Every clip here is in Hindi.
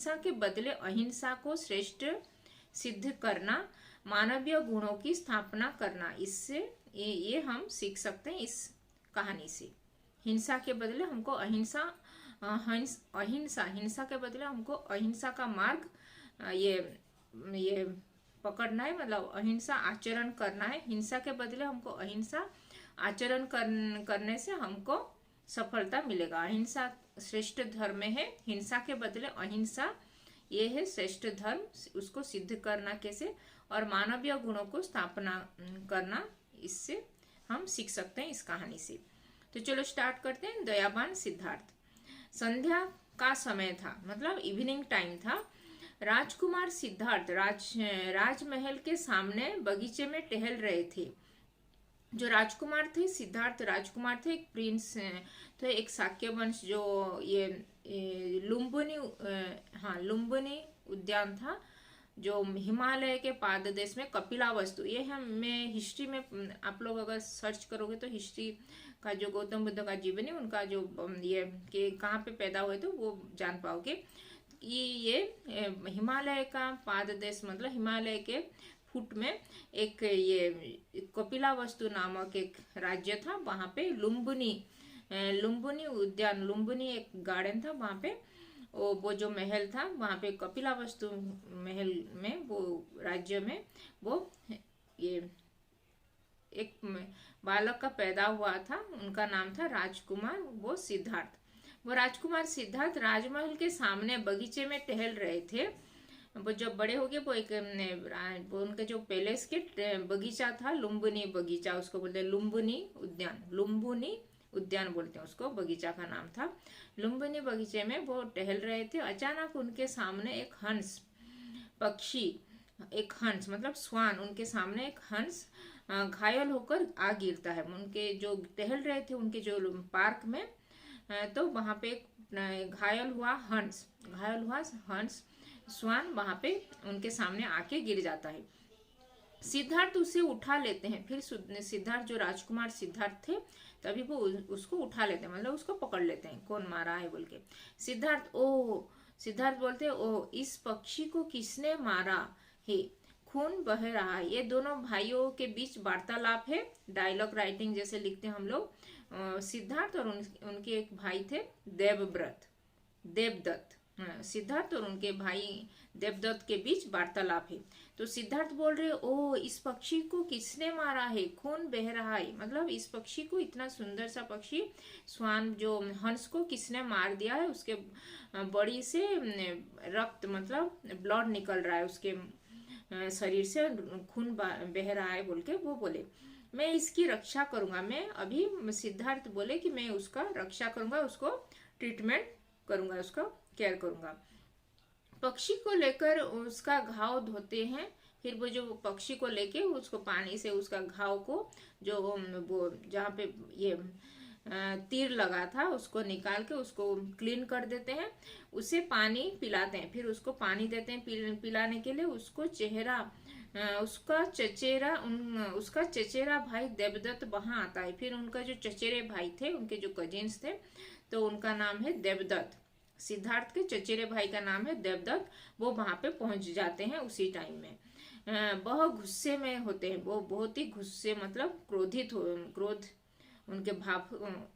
हिंसा के बदले अहिंसा को श्रेष्ठ सिद्ध करना, मानवीय गुणों की स्थापना करना। इससे ये हम सीख सकते हैं इस कहानी से। हिंसा के बदले हमको अहिंसा, अहिंसा, हिंसा के बदले हमको अहिंसा का मार्ग ये पकड़ना है, मतलब अहिंसा आचरण करना है। हिंसा के बदले हमको अहिंसा आचरण करने से हमको सफलता मिलेगा। अहिंसा श्रेष्ठ धर्म है, हिंसा के बदले अहिंसा ये है श्रेष्ठ धर्म। उसको सिद्ध करना कैसे, और मानवीय गुणों को स्थापना करना, इससे हम सीख सकते हैं इस कहानी से। तो चलो स्टार्ट करते हैं। दयावान सिद्धार्थ। संध्या का समय था, मतलब इवनिंग टाइम था। राजकुमार सिद्धार्थ राजमहल के सामने बगीचे में टहल रहे थे। जो राजकुमार थे, सिद्धार्थ राजकुमार थे, एक प्रिंस थे, एक शाक्य वंश, जो ये लुम्बिनी, हाँ लुम्बिनी उद्यान था जो हिमालय के पाददेश में, कपिलावस्तु। ये मैं हिस्ट्री में, आप लोग अगर सर्च करोगे तो हिस्ट्री का जो गौतम बुद्ध का जीवन है, उनका जो ये कि कहाँ पे पैदा हुए तो वो जान पाओगे। ये हिमालय का पाददेश, मतलब हिमालय के फुट में एक ये कपिलावस्तु नामक एक राज्य था। वहाँ पे लुम्बिनी उद्यान, लुम्बिनी एक गार्डन था, वहाँ पे वो जो महल था, वहाँ पे कपिलावस्तु महल में, वो राज्य में वो ये एक बालक का पैदा हुआ था। उनका नाम था राजकुमार वो सिद्धार्थ। वो राजकुमार सिद्धार्थ राजमहल के सामने बगीचे में टहल रहे थे। वो जब बड़े हो गए, वो उनके जो पैलेस के बगीचा था, लुम्बिनी बगीचा उसको बोलते हैं, लुम्बिनी उद्यान बोलते हैं उसको, बगीचा का नाम था। लुम्बिनी बगीचे में वो टहल रहे थे। अचानक उनके सामने एक हंस पक्षी, एक हंस मतलब स्वान, उनके सामने एक हंस घायल होकर आ गिरता है। उनके जो टहल रहे थे उनके जो पार्क में, तो वहां पे एक घायल हुआ हंस स्वान वहां पे उनके सामने आके गिर जाता है। सिद्धार्थ उसे उठा लेते हैं। फिर सिद्धार्थ, जो राजकुमार सिद्धार्थ थे, तभी वो उसको उठा लेते हैं, मतलब उसको पकड़ लेते हैं, कौन मारा है बोल के। सिद्धार्थ बोलते हैं, ओ इस पक्षी को किसने मारा है, खून बह रहा है। ये दोनों भाइयों के बीच वार्तालाप है, डायलॉग राइटिंग जैसे लिखते हैं हम लोग। सिद्धार्थ और उनके एक भाई थे देवदत्त। सिद्धार्थ और उनके भाई देवदत्त के बीच वार्तालाप है। तो सिद्धार्थ बोल रहे, ओ इस पक्षी को किसने मारा है, खून बह रहा है, मतलब इस पक्षी को, इतना सुंदर सा पक्षी स्वान जो हंस को किसने मार दिया है, उसके बॉडी से रक्त, मतलब ब्लड निकल रहा है, उसके शरीर से खून बह रहा है बोल के वो बोले, मैं इसकी रक्षा करूंगा। मैं अभी सिद्धार्थ बोले कि मैं उसका रक्षा करूंगा, उसको ट्रीटमेंट करूंगा, उसका केयर करूंगा। पक्षी को लेकर उसका घाव धोते हैं। फिर वो जो पक्षी को लेके उसको पानी से उसका घाव को, जो वो जहाँ पे ये तीर लगा था, उसको निकाल के उसको क्लीन कर देते हैं। उसे पानी पिलाते हैं, फिर उसको पानी देते हैं पिलाने के लिए। उसको उसका चचेरा भाई देवदत्त वहां आता है। फिर उनका जो चचेरे भाई थे, उनके जो कजिन्स थे, तो उनका नाम है देवदत्त। सिद्धार्थ के चचेरे भाई का नाम है देवदत्त। वो वहां पे पहुंच जाते हैं उसी टाइम में। वह गुस्से में होते हैं, वो बहुत ही गुस्से, मतलब क्रोध उनके भाव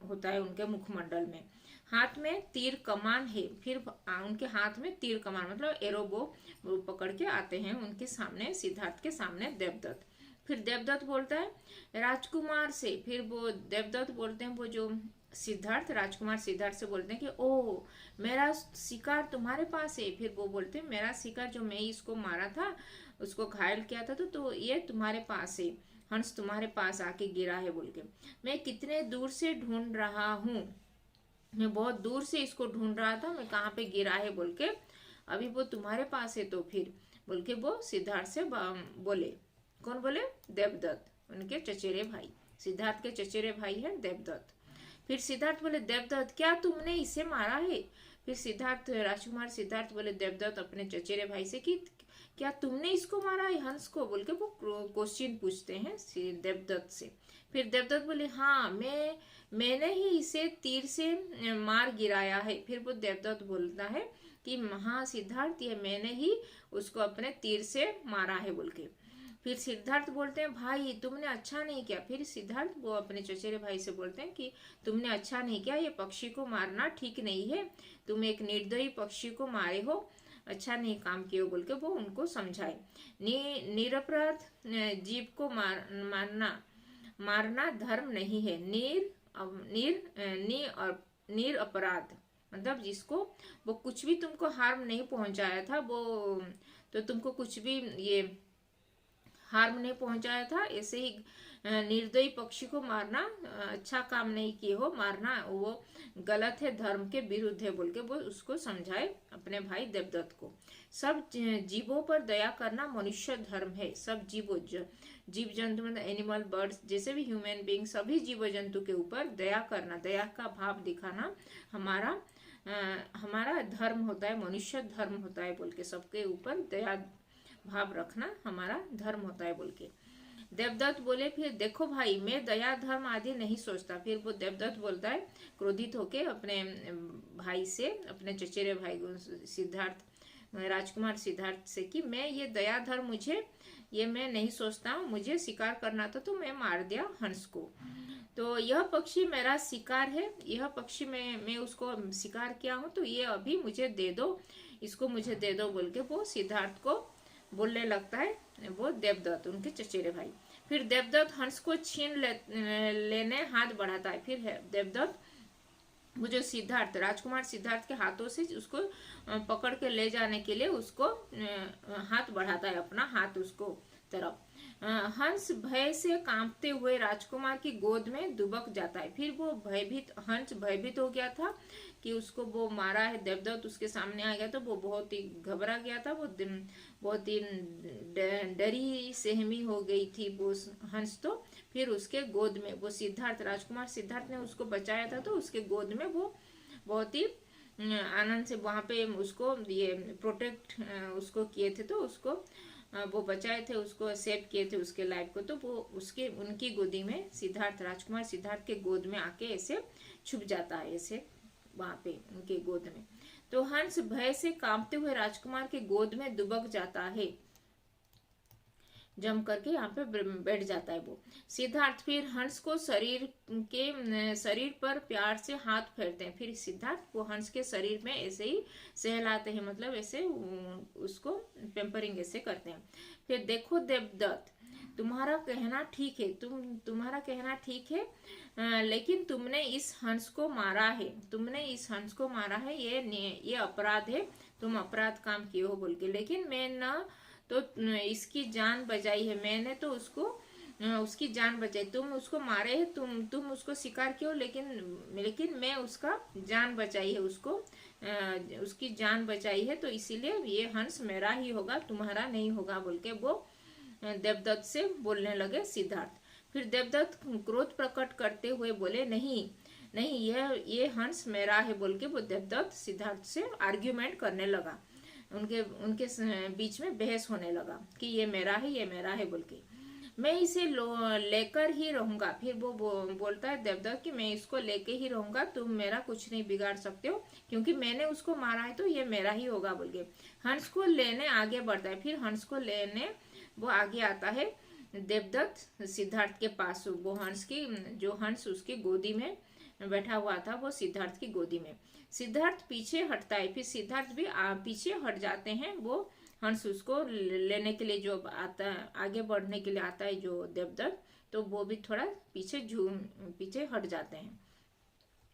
होता है उनके मुखमंडल में। हाथ में तीर कमान है। फिर उनके हाथ में तीर कमान मतलब एरो वो पकड़ के आते हैं उनके सामने, सिद्धार्थ के सामने देवदत्त। फिर देवदत्त बोलता है राजकुमार से, फिर वो देवदत्त बोलते हैं, वो जो सिद्धार्थ, राजकुमार सिद्धार्थ से बोलते हैं कि ओ मेरा शिकार तुम्हारे पास है। फिर वो बोलते हैं मेरा शिकार, जो मैं इसको मारा था, उसको घायल किया था, तो ये तुम्हारे पास है, हंस तुम्हारे पास आके गिरा है बोल के। मैं कितने दूर से ढूंढ रहा हूँ, मैं बहुत दूर से इसको ढूंढ रहा था, मैं कहाँ पे गिरा है बोल के, अभी वो तुम्हारे पास है। तो फिर बोल के वो सिद्धार्थ से बोले, कौन बोले, देवदत्त, उनके चचेरे भाई, सिद्धार्थ के चचेरे भाई है देवदत्त। फिर सिद्धार्थ बोले, देवदत्त क्या तुमने इसे मारा है? फिर सिद्धार्थ, राजकुमार सिद्धार्थ बोले देवदत्त अपने चचेरे भाई से कि क्या तुमने इसको मारा है, हंस को, बोल के वो क्वेश्चन पूछते हैं देवदत्त से। फिर देवदत्त बोले हाँ, मैंने ही इसे तीर से मार गिराया है। फिर वो देवदत्त बोलता है कि हाँ सिद्धार्थ, ये मैंने ही उसको अपने तीर से मारा है बोल के। फिर सिद्धार्थ बोलते हैं भाई तुमने अच्छा नहीं किया। फिर सिद्धार्थ वो अपने चचेरे भाई से बोलते हैं कि तुमने अच्छा नहीं किया, ये पक्षी को मारना ठीक नहीं है, तुम एक निर्दयी पक्षी को मारे हो, अच्छा नहीं काम किए हो बोल के वो उनको समझाए। निरपराध जीव को मारना धर्म नहीं है। निर अपराध मतलब जिसको वो कुछ भी तुमको हार्म नहीं पहुंचाया था, वो तो तुमको कुछ भी ये हार्म नहीं पहुंचाया था, ऐसे ही निर्दयी पक्षी को मारना अच्छा काम नहीं किए हो, मारना वो गलत है, धर्म के विरुद्ध है बोल के वो उसको समझाए अपने भाई देवदत्त को। सब जीवों पर दया करना मनुष्य धर्म है। सब जीव जंतु मतलब एनिमल बर्ड्स जैसे भी ह्यूमन बीइंग सभी जीव जंतु के ऊपर दया करना, दया का भाव दिखाना हमारा धर्म होता है, मनुष्य धर्म होता है बोल के, सबके ऊपर दया भाव रखना हमारा धर्म होता है बोल के। देवदत्त बोले फिर देखो भाई मैं दया धर्म आदि नहीं सोचता। फिर वो देवदत्त बोलता है क्रोधित होके अपने भाई से, अपने चचेरे भाई सिद्धार्थ राजकुमार सिद्धार्थ से कि मैं ये दया धर्म ये मैं नहीं सोचता हूँ, मुझे शिकार करना था तो मैं मार दिया हंस को, तो यह पक्षी मेरा शिकार है, यह पक्षी मैं उसको शिकार किया हूँ, तो ये अभी मुझे दे दो, इसको मुझे दे दो बोल के वो सिद्धार्थ को बोलने लगता है वो देवदत्त उनके चचेरे भाई। फिर देवदत्त हंस को छीन लेने हाथ बढ़ाता है। फिर देवदत्त वो जो सिद्धार्थ राजकुमार सिद्धार्थ के हाथों से उसको पकड़ के ले जाने के लिए उसको हाथ बढ़ाता है, अपना हाथ उसको तरफ। हंस भय से कांपते हुए राजकुमार की गोद में दुबक जाता है। फिर वो हंस भयभीत हो गया था कि उसको वो मारा है, देवदत्त उसके सामने आ गया, तो वो बहुत ही घबरा गया था, वो बहुत ही डरी सहमी हो गई थी वो हंस। तो फिर उसके गोद में वो राजकुमार सिद्धार्थ ने उसको बचाया था, तो उसके गोद में वो बहुत ही आनंद से वहां पे उसको ये प्रोटेक्ट उसको किए थे, तो उसको वो बचाए थे, उसको सेव किए थे उसके लाइफ को। तो वो उनकी गोदी में राजकुमार सिद्धार्थ के गोद में आके ऐसे छुप जाता है, ऐसे वहां पे उनके गोद में। तो हंस भय से कांपते हुए राजकुमार के गोद में दुबक जाता है, जम करके यहाँ पे बैठ जाता है वो सिद्धार्थ। फिर हंस को शरीर पर प्यार से हाथ फेरते हैं। फिर सिद्धार्थ वो हंस के शरीर में ऐसे ही सहलाते हैं, मतलब ऐसे उसको पेम्परिंग ऐसे करते हैं। फिर देखो देवदत्त तुम्हारा कहना ठीक है, तुम्हारा कहना ठीक है, लेकिन तुमने इस हंस को मारा है, ये अपराध है, तुम अपराध काम किए हो बोल के। लेकिन मैं न तो इसकी जान बचाई है, मैंने तो उसकी जान बचाई, तुम उसको मारे है, तुम उसको शिकार किए हो, लेकिन मैं उसका जान बचाई है, उसकी जान बचाई है, तो इसीलिए ये हंस मेरा ही होगा, तुम्हारा नहीं होगा बोल के वो देवदत्त से बोलने लगे सिद्धार्थ। फिर देवदत्त क्रोध प्रकट करते हुए बोले नहीं, ये हंस मेरा है बोल के वो देवदत्त सिद्धार्थ से आर्ग्यूमेंट करने लगा, उनके बीच में बहस होने लगा कि ये मेरा है बोल के, मैं इसे लेकर ही रहूंगा। फिर वो बोलता है देवदत्त कि मैं इसको लेके ही रहूंगा, तुम मेरा कुछ नहीं बिगाड़ सकते हो, क्योंकि मैंने उसको मारा है तो ये मेरा ही होगा बोल के हंस को लेने आगे बढ़ता है। फिर हंस को लेने वो आगे आता है देवदत्त सिद्धार्थ के पास, वो हंस उसकी गोदी में बैठा हुआ था, वो सिद्धार्थ की गोदी में। सिद्धार्थ पीछे हटता है, फिर सिद्धार्थ भी पीछे हट जाते हैं, वो हंस उसको लेने के लिए जो आता आगे बढ़ने के लिए आता है जो देवदत्त, तो वो भी थोड़ा पीछे हट जाते हैं।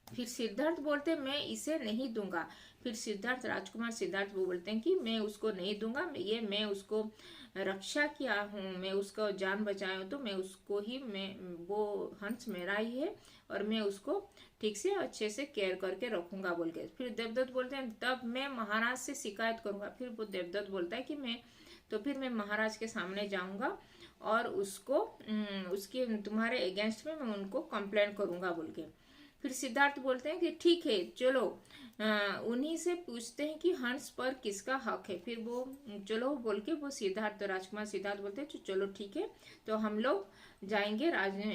फिर सिद्धार्थ बोलते मैं इसे नहीं दूंगा। फिर राजकुमार सिद्धार्थ वो बोलते हैं कि मैं उसको नहीं दूंगा, मैं उसको रक्षा किया हूँ, मैं उसका जान बचाया हूँ, तो मैं उसको ही वो हंस मेरा ही है और मैं उसको ठीक से अच्छे से केयर करके रखूंगा बोल के। फिर देवदत्त बोलते हैं तब मैं महाराज से शिकायत करूंगा। फिर वो देवदत्त बोलता है कि फिर मैं महाराज के सामने जाऊंगा और उसके तुम्हारे अगेंस्ट में मैं उनको कंप्लेंट करूंगा बोल के। फिर सिद्धार्थ बोलते हैं कि ठीक है चलो, उन्हीं से पूछते हैं कि हंस पर किसका हक है। फिर वो चलो बोल के वो सिद्धार्थ, राजकुमार सिद्धार्थ बोलते हैं चलो ठीक है, तो हम लोग जाएंगे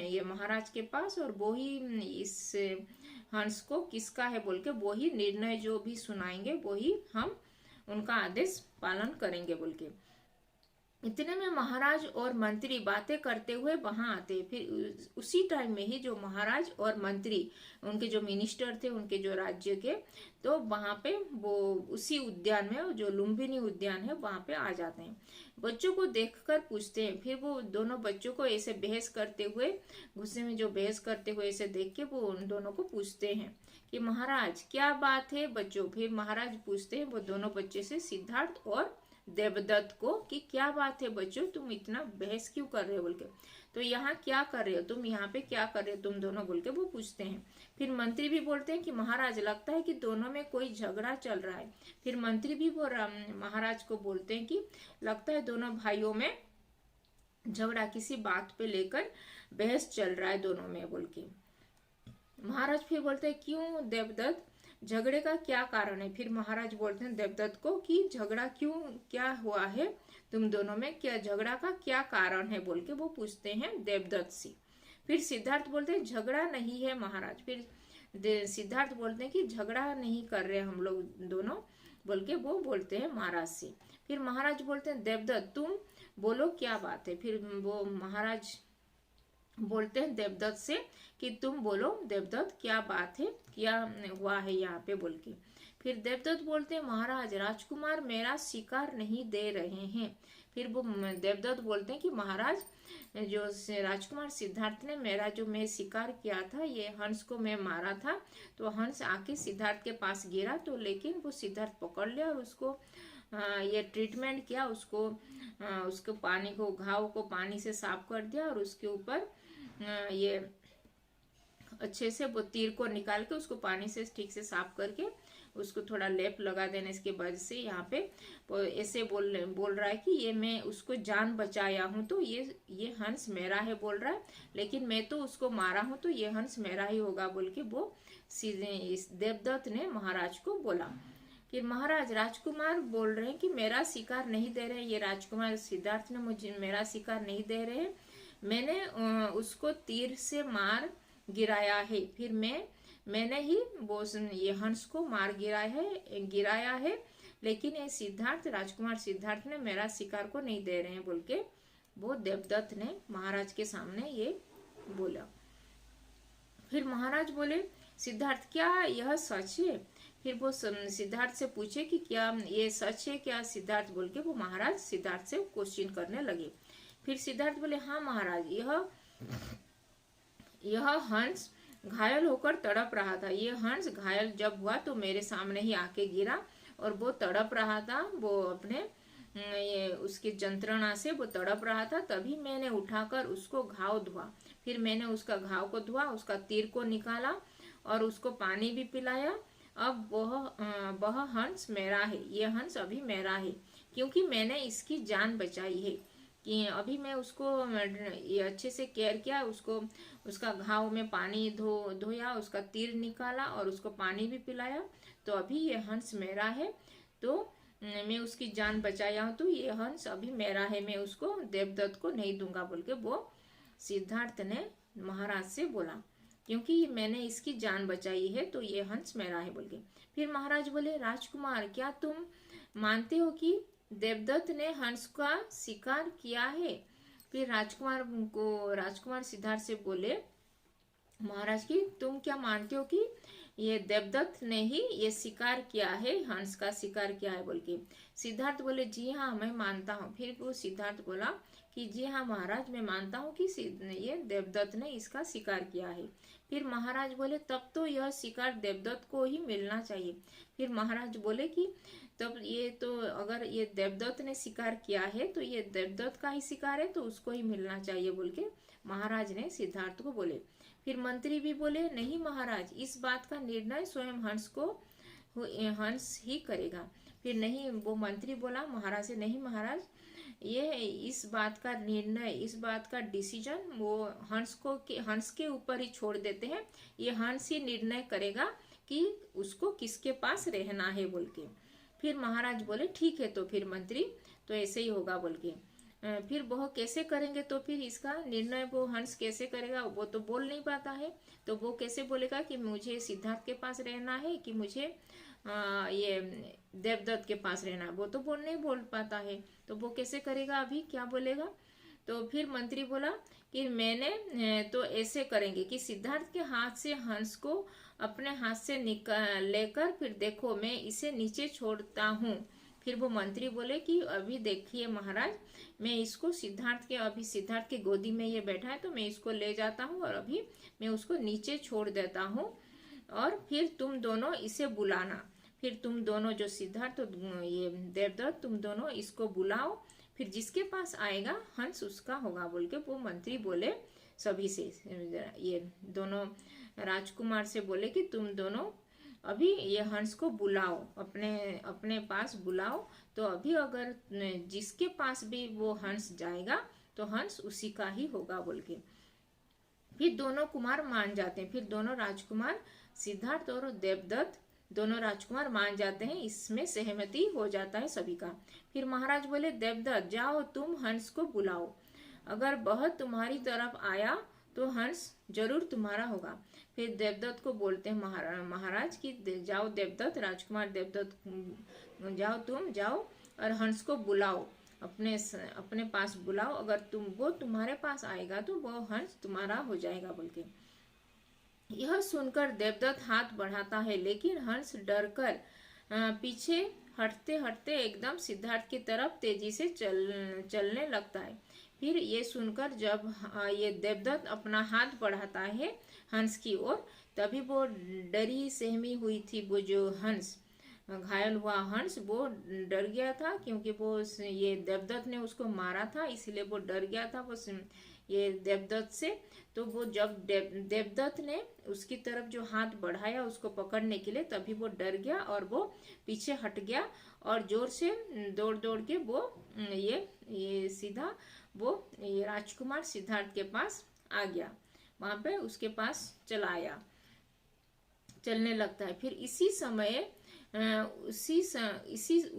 ये महाराज के पास, और वो ही इस हंस को किसका है बोल के वो ही निर्णय जो भी सुनाएंगे, वो ही हम उनका आदेश पालन करेंगे बोल के। इतने में महाराज और मंत्री बातें करते हुए वहां आते। फिर उसी टाइम में ही जो महाराज और मंत्री, उनके जो मिनिस्टर थे उनके जो राज्य के, तो वहां पे वो उसी उद्यान में, जो लुम्बिनी उद्यान है, वहां पे आ जाते हैं। बच्चों को देखकर पूछते हैं। फिर वो दोनों बच्चों को ऐसे बहस करते हुए, गुस्से में जो बहस करते हुए ऐसे देख के वो उन दोनों को पूछते हैं कि महाराज क्या बात है बच्चों। फिर महाराज पूछते हैं वो दोनों बच्चे से, सिद्धार्थ और देवदत्त को, कि क्या बात है बच्चों, तुम इतना बहस क्यों कर रहे हो बोल के, तो यहाँ क्या कर रहे हो तुम, यहाँ पे क्या कर रहे हो तुम दोनों बोल के वो पूछते हैं। फिर मंत्री भी बोलते हैं कि महाराज लगता है कि दोनों में कोई झगड़ा चल रहा है। फिर मंत्री भी वो महाराज को बोलते हैं कि लगता है दोनों भाइयों में झगड़ा, किसी बात पे लेकर बहस चल रहा है दोनों में बोल के। महाराज फिर बोलते हैं क्यों देवदत्त, झगड़े का क्या कारण है। फिर महाराज बोलते हैं देवदत्त को कि झगड़ा क्यों, क्या हुआ है तुम दोनों में, क्या झगड़ा का क्या कारण है बोल के वो पूछते हैं देवदत्त से। फिर सिद्धार्थ बोलते हैं झगड़ा नहीं है महाराज। फिर सिद्धार्थ बोलते हैं कि झगड़ा नहीं कर रहे हम लोग दोनों बोल के वो बोलते हैं महाराज से। फिर महाराज बोलते हैं देवदत्त तुम बोलो क्या बात है। फिर वो महाराज बोलते हैं देवदत्त से कि तुम बोलो देवदत्त क्या बात है, क्या हुआ है यहाँ पे बोल के। फिर देवदत्त बोलते हैं महाराज राजकुमार मेरा शिकार नहीं दे रहे हैं। फिर वो देवदत्त बोलते हैं कि महाराज जो राजकुमार सिद्धार्थ ने मेरा जो मैं शिकार किया था, ये हंस को मैं मारा था, तो हंस आके सिद्धार्थ के पास गिरा, तो लेकिन वो सिद्धार्थ पकड़ लिया और उसको ये ट्रीटमेंट किया, उसको पानी को, घाव को पानी से साफ कर दिया, और उसके ऊपर ये अच्छे से वो तीर को निकाल के उसको पानी से ठीक से साफ करके उसको थोड़ा लेप लगा देने इसके वजह से यहाँ पे ऐसे बोल रहा है कि ये मैं उसको जान बचाया हूँ, तो ये हंस मेरा है बोल रहा है, लेकिन मैं तो उसको मारा हूँ, तो ये हंस मेरा ही होगा बोल के वो इस देवदत्त ने महाराज को बोला। कि महाराज राजकुमार बोल रहे हैं कि मेरा शिकार नहीं दे रहे, ये राजकुमार सिद्धार्थ ने मुझे मेरा शिकार नहीं दे रहे, मैंने उसको तीर से मार गिराया है। फिर मैंने ही वो ये हंस को मार गिराया है, लेकिन ये सिद्धार्थ, राजकुमार सिद्धार्थ ने मेरा शिकार को नहीं दे रहे हैं बोल के वो देवदत्त ने महाराज के सामने ये बोला। फिर महाराज बोले सिद्धार्थ क्या यह सच है। फिर वो सिद्धार्थ से पूछे कि क्या ये सच है क्या सिद्धार्थ बोल के वो महाराज सिद्धार्थ से क्वेश्चन करने लगे। फिर सिद्धार्थ बोले हाँ महाराज, यह हंस घायल होकर तड़प रहा था। ये हंस घायल जब हुआ तो मेरे सामने ही आके गिरा और वो तड़प रहा था, वो अपने ये उसकी यंत्रणा से वो तड़प रहा था, तभी मैंने उठाकर उसको घाव धोआ। फिर मैंने उसका घाव को धोआ, उसका तीर को निकाला और उसको पानी भी पिलाया। अब वह हंस मेरा है, ये हंस अभी मेरा है, क्योंकि मैंने इसकी जान बचाई है। कि अभी मैं उसको ये अच्छे से केयर किया, उसका घाव में पानी धोया, उसका तीर निकाला और उसको पानी भी पिलाया, तो अभी ये हंस मेरा है, तो मैं उसकी जान बचाया हूँ, तो ये हंस अभी मेरा है, मैं उसको देवदत्त को नहीं दूंगा बोल के वो सिद्धार्थ ने महाराज से बोला, क्योंकि मैंने इसकी जान बचाई है तो ये हंस मेरा है बोल के। फिर महाराज बोले राजकुमार क्या तुम मानते हो कि देवदत्त ने हंस का शिकार किया है। फिर राजकुमार सिद्धार्थ से बोले महाराज की तुम क्या मानते हो कि ये देवदत्त ने ही ये शिकार किया है, हंस का शिकार किया है बोल के। सिद्धार्थ बोले जी हाँ मैं मानता हूँ। फिर वो सिद्धार्थ बोला कि जी हाँ महाराज मैं मानता हूँ कि ये देवदत्त ने इसका शिकार किया है। फिर महाराज बोले तब तो यह शिकार देवदत्त को ही मिलना चाहिए। फिर महाराज बोले कि तब ये तो अगर ये देवदत्त ने शिकार किया है तो ये देवदत्त का ही शिकार है, तो उसको ही मिलना चाहिए बोल के महाराज ने सिद्धार्थ को बोले। फिर मंत्री भी बोले नहीं महाराज, इस बात का निर्णय स्वयं हंस ही करेगा। फिर नहीं, वो मंत्री बोला महाराज से, नहीं महाराज, ये इस बात का निर्णय, इस बात का डिसीजन वो हंस के ऊपर ही छोड़ देते हैं। ये हंस ही निर्णय करेगा कि उसको किसके पास रहना है बोल के। फिर महाराज बोले ठीक है, तो फिर मंत्री तो ऐसे ही होगा बोल के। फिर वो कैसे करेंगे, तो फिर इसका निर्णय वो हंस कैसे करेगा, वो तो बोल नहीं पाता है। तो वो कैसे बोलेगा कि मुझे सिद्धार्थ के पास रहना है कि मुझे ये देवदत्त के पास रहना है, वो तो बोल पाता है। तो वो कैसे करेगा, अभी क्या बोलेगा। तो फिर मंत्री बोला कि मैंने तो ऐसे करेंगे कि सिद्धार्थ के हाथ से हंस को अपने हाथ से निकाल लेकर फिर देखो मैं इसे नीचे छोड़ता हूँ। फिर वो मंत्री बोले कि अभी देखिए महाराज, मैं इसको अभी सिद्धार्थ के गोदी में ये बैठा है, तो मैं इसको ले जाता हूँ और अभी मैं उसको नीचे छोड़ देता हूँ, और फिर तुम दोनों इसे बुलाना। फिर तुम दोनों, जो सिद्धार्थ और ये देवदत्त, तुम दोनों इसको बुलाओ, फिर जिसके पास आएगा हंस उसका होगा बोल के वो मंत्री बोले सभी से। ये दोनों राजकुमार से बोले कि तुम दोनों अभी ये हंस को बुलाओ, अपने अपने पास बुलाओ, तो अभी अगर जिसके पास भी वो हंस जाएगा तो हंस उसी का ही होगा बोल के। फिर दोनों कुमार मान जाते हैं। फिर दोनों राजकुमार, सिद्धार्थ और देवदत्त, दोनों राजकुमार मान जाते हैं। इसमें सहमति हो जाता है सभी का। फिर महाराज बोले देवदत्त जाओ, तुम हंस को बुलाओ, अगर वह तुम्हारी तरफ आया तो हंस जरूर तुम्हारा होगा। फिर देवदत्त को बोलते हैं महाराज कि जाओ देवदत्त, राजकुमार देवदत्त जाओ, तुम जाओ और हंस को बुलाओ, अपने पास बुलाओ, अगर वो तुम्हारे पास आएगा तो वो हंस तुम्हारा हो जाएगा बोल के। यह सुनकर देवदत्त हाथ बढ़ाता है, लेकिन हंस डरकर पीछे हटते हटते एकदम सिद्धार्थ की तरफ तेजी से चलने लगता है। फिर ये सुनकर जब ये देवदत्त अपना हाथ बढ़ाता है हंस की ओर, तभी वो डरी सहमी हुई थी, वो जो हंस घायल हुआ हंस वो डर गया था, क्योंकि वो ये देवदत्त ने उसको मारा था, इसलिए वो डर गया था वो ये देवदत्त से। तो वो जब देवदत्त ने उसकी तरफ जो हाथ बढ़ाया उसको पकड़ने के लिए, तभी वो डर गया और वो पीछे हट गया और जोर से दौड़ दौड़ के वो ये सीधा वो ये राजकुमार सिद्धार्थ के पास आ गया, वहां पे उसके पास चलने लगता है। फिर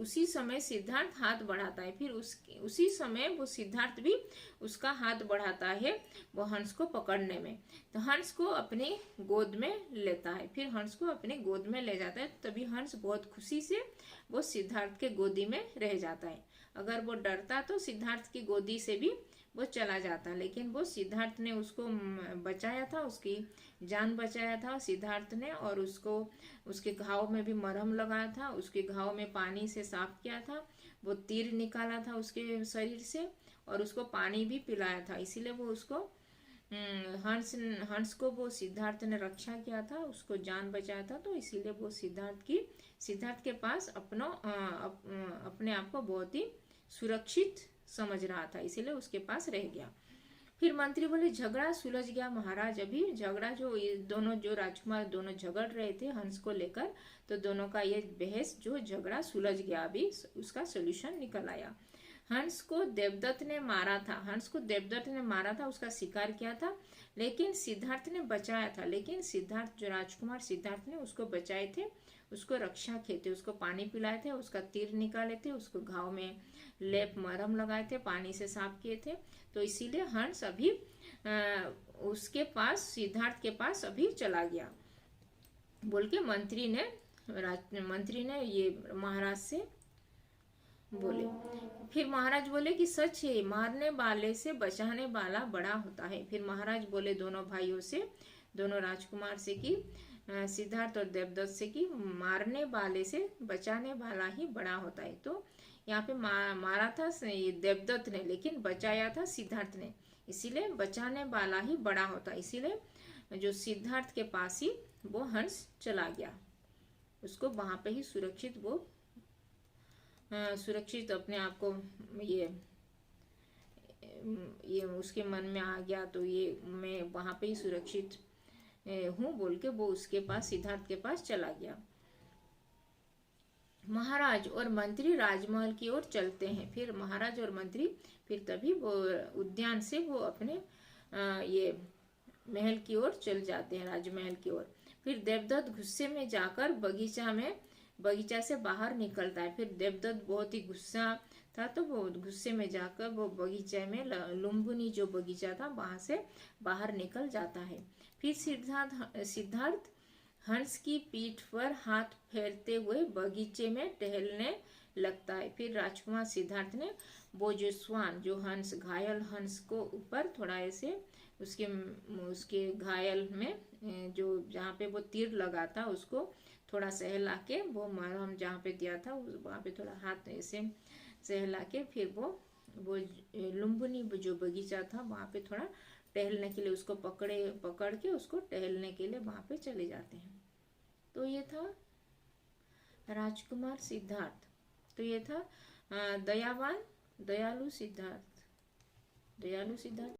उसी समय सिद्धार्थ हाथ बढ़ाता है। फिर उसी समय वो सिद्धार्थ भी उसका हाथ बढ़ाता है वो हंस को पकड़ने में। तो हंस को अपनी गोद में लेता है। फिर हंस को अपने गोद में ले जाता है, तभी हंस बहुत खुशी से वो सिद्धार्थ के गोदी में रह जाता है। अगर वो डरता तो सिद्धार्थ की गोदी से भी वो चला जाता, लेकिन वो सिद्धार्थ ने उसको बचाया था, उसकी जान बचाया था सिद्धार्थ ने, और उसको उसके घाव में भी मरहम लगाया था, उसके घाव में पानी से साफ किया था, वो तीर निकाला था उसके शरीर से और उसको पानी भी पिलाया था। इसीलिए वो उसको हंस को वो सिद्धार्थ ने रक्षा किया था, उसको जान बचाया था। तो इसीलिए वो सिद्धार्थ के पास अपने आप को बहुत ही सुरक्षित समझ रहा था, इसीलिए उसके पास रह गया। फिर मंत्री बोले झगड़ा सुलझ गया महाराज। अभी झगड़ा जो ये दोनों जो राजकुमार दोनों झगड़ रहे थे हंस को लेकर, तो दोनों का ये बहस जो झगड़ा सुलझ गया, अभी उसका सोल्यूशन निकल आया। हंस को देवदत्त ने मारा था, उसका शिकार किया था, लेकिन सिद्धार्थ ने बचाया था। लेकिन सिद्धार्थ जो राजकुमार सिद्धार्थ ने उसको बचाए थे, उसको रक्षा किए थे, उसको पानी पिलाए थे, उसका तीर निकाले थे, उसको घाव में लेप मरहम लगाए थे, पानी से साफ किए थे। तो इसीलिए हंस अभी उसके पास सिद्धार्थ के पास अभी चला गया बोल के मंत्री ने ये महाराज से बोले। फिर महाराज बोले कि सच है, मारने वाले से बचाने वाला बड़ा होता है। फिर महाराज बोले दोनों भाइयों से, दोनों राजकुमार से कि सिद्धार्थ और देवदत्त से कि मारने वाले से बचाने वाला ही बड़ा होता है। तो यहाँ पे मारा था देवदत्त ने, लेकिन बचाया था सिद्धार्थ ने, इसीलिए बचाने वाला ही बड़ा होता है। इसीलिए जो सिद्धार्थ के पास ही वो हंस चला गया, उसको वहां पे ही सुरक्षित अपने आप को ये उसके मन में आ गया, तो ये मैं वहां पे ही सुरक्षित हूँ बोल के वो उसके पास सिद्धार्थ के पास चला गया। महाराज और मंत्री राजमहल की ओर चलते हैं। फिर महाराज और मंत्री फिर तभी वो उद्यान से वो अपने ये महल की ओर चल जाते हैं, राजमहल की ओर। फिर देवदत्त गुस्से में जाकर बगीचा से बाहर निकलता है। फिर देवदत्त बहुत ही गुस्सा था, तो वो गुस्से में जाकर वो बगीचे में लुम्बिनी जो बगीचा था वहां से बाहर निकल जाता है। फिर सिद्धार्थ हंस की पीठ पर हाथ फेरते हुए बगीचे में टहलने लगता है। फिर राजकुमार सिद्धार्थ ने वो जो श्वान, जो हंस, घायल हंस को ऊपर थोड़ा ऐसे उसके उसके घायल में जो जहाँ पे वो तीर लगा था उसको थोड़ा सहला के, वो मरहम जहाँ पे दिया था वहाँ पे थोड़ा हाथ ऐसे सहला के, फिर वो लुम्बिनी जो बगीचा था वहाँ पे थोड़ा टहलने के लिए उसको पकड़ के उसको टहलने के लिए वहाँ पे चले जाते हैं। तो ये था राजकुमार सिद्धार्थ। तो ये था दयावान दयालु सिद्धार्थ।